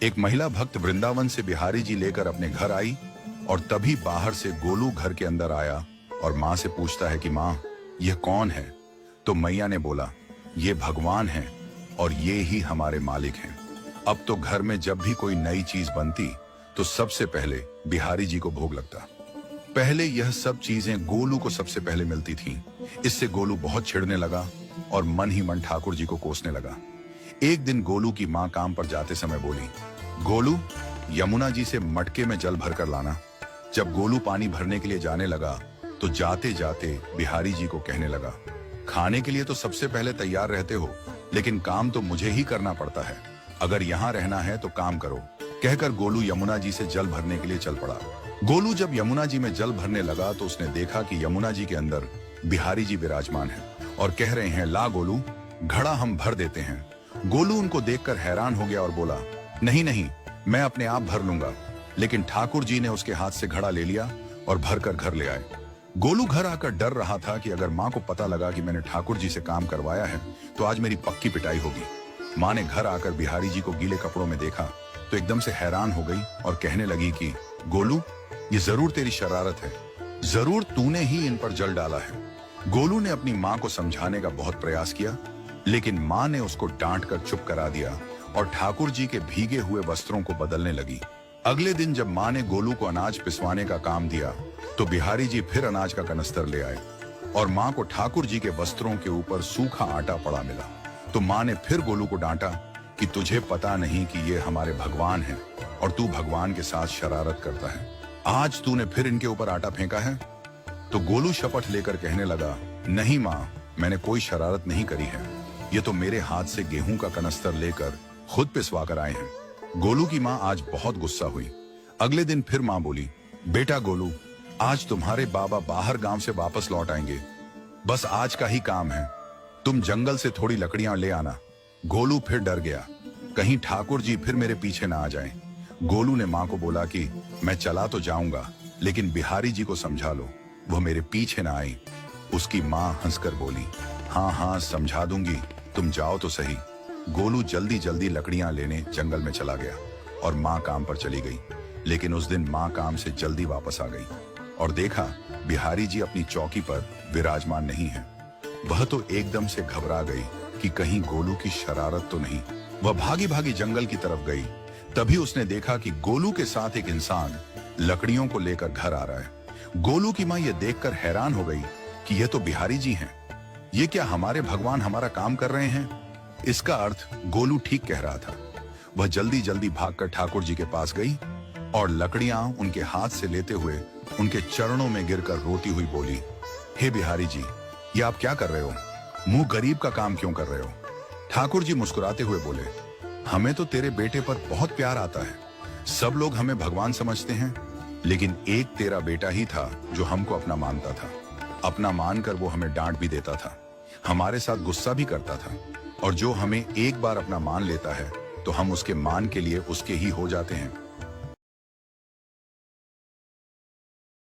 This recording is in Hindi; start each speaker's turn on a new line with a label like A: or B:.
A: एक महिला भक्त वृंदावन से बिहारी जी लेकर अपने घर आई और तभी बाहर से गोलू घर के अंदर आया और माँ से पूछता है कि माँ, यह कौन है? तो मैया ने बोला, ये भगवान है और ये ही हमारे मालिक हैं। अब तो घर में जब भी कोई नई चीज बनती तो सबसे पहले बिहारी जी को भोग लगता। पहले यह सब चीजें गोलू को सबसे पहले मिलती थीं। इससे गोलू बहुत चिढ़ने लगा और मन ही मन ठाकुर जी को कोसने लगा। एक दिन गोलू की माँ काम पर जाते समय बोली, गोलू, यमुना जी से मटके में जल भरकर लाना। जब गोलू पानी भरने के लिए जाने लगा तो जाते जाते बिहारी जी को कहने लगा, खाने के लिए तो सबसे पहले तैयार रहते हो, लेकिन काम तो मुझे ही करना पड़ता है। अगर यहाँ रहना है तो काम करो। कहकर गोलू यमुना जी से जल भरने के लिए चल पड़ा। गोलू जब यमुना जी में जल भरने लगा तो उसने देखा कि यमुना जी के अंदर बिहारी जी विराजमान है और कह रहे हैं, ला गोलू, घड़ा हम भर देते हैं। गोलू उनको देखकर हैरान हो गया और बोला, नहीं नहीं, मैं अपने आप भर लूंगा। लेकिन ठाकुर जी ने उसके हाथ से घड़ा ले लिया और भरकर घर ले आए। गोलू घर आकर डर रहा था कि अगर माँ को पता लगा कि मैंने ठाकुर जी से काम करवाया है तो आज मेरी पक्की पिटाई होगी। माँ ने घर आकर बिहारी जी को गीले कपड़ों में देखा तो एकदम से हैरान हो गई और कहने लगी कि गोलू, ये जरूर तेरी शरारत है, जरूर तूने ही इन पर जल डाला है। गोलू ने अपनी माँ को समझाने का बहुत प्रयास किया, लेकिन माँ ने उसको डांट कर चुप करा दिया और ठाकुर जी के भीगे हुए वस्त्रों को बदलने लगी। अगले दिन जब माँ ने गोलू को अनाज पिसवाने का काम दिया तो बिहारी जी फिर अनाज का कनस्तर ले आए और माँ को ठाकुर जी के वस्त्रों के ऊपर सूखा आटा पड़ा मिला। तो माँ ने फिर गोलू को डांटा कि तुझे पता नहीं कि ये हमारे भगवान हैं और तू भगवान के साथ शरारत करता है। आज तूने फिर इनके ऊपर आटा फेंका है। तो गोलू शपथ लेकर कहने लगा, नहीं माँ, मैंने कोई शरारत नहीं करी है। ये तो मेरे हाथ से गेहूं का कनस्तर लेकर खुद पिसवा कर आए हैं। गोलू की माँ आज बहुत गुस्सा हुई। अगले दिन फिर माँ बोली, बेटा गोलू, आज तुम्हारे बाबा बाहर गांव से वापस लौट आएंगे। बस आज का ही काम है, तुम जंगल से थोड़ी लकड़ियां ले आना। गोलू फिर डर गया, कहीं ठाकुर जी फिर मेरे पीछे ना आ जाएं। गोलू ने माँ को बोला कि मैं चला तो जाऊंगा, लेकिन बिहारी जी को समझा लो, वो मेरे पीछे ना आई। उसकी माँ हंसकर बोली, हाँ हाँ समझा दूंगी, तुम जाओ तो सही। गोलू जल्दी जल्दी लकड़ियां लेने जंगल में चला गया और माँ काम पर चली गई। लेकिन उस दिन माँ काम से जल्दी वापस आ गई और देखा बिहारी जी अपनी चौकी पर विराजमान नहीं है। वह तो एकदम से घबरा गई कि कहीं गोलू की शरारत तो नहीं। वह भागी भागी जंगल की तरफ गई। तभी उसने देखा कि गोलू के साथ एक इंसान लकड़ियों को लेकर घर आ रहा है। गोलू की माँ यह देखकर हैरान हो गई कि यह तो बिहारी जी हैं। ये क्या हमारे भगवान हमारा काम कर रहे हैं? इसका अर्थ गोलू ठीक कह रहा था। वह जल्दी जल्दी भागकर ठाकुर जी के पास गई और लकड़ियां उनके हाथ से लेते हुए उनके चरणों में गिरकर रोती हुई बोली, हे बिहारी जी, ये आप क्या कर रहे हो? मुंह गरीब का काम क्यों कर रहे हो? ठाकुर जी मुस्कुराते हुए बोले, हमें तो तेरे बेटे पर बहुत प्यार आता है। सब लोग हमें भगवान समझते हैं, लेकिन एक तेरा बेटा ही था जो हमको अपना मानता था। अपना मानकर वो हमें डांट भी देता था, हमारे साथ गुस्सा भी करता था, और जो हमें एक बार अपना मान लेता है तो हम उसके मान के लिए उसके ही हो जाते हैं।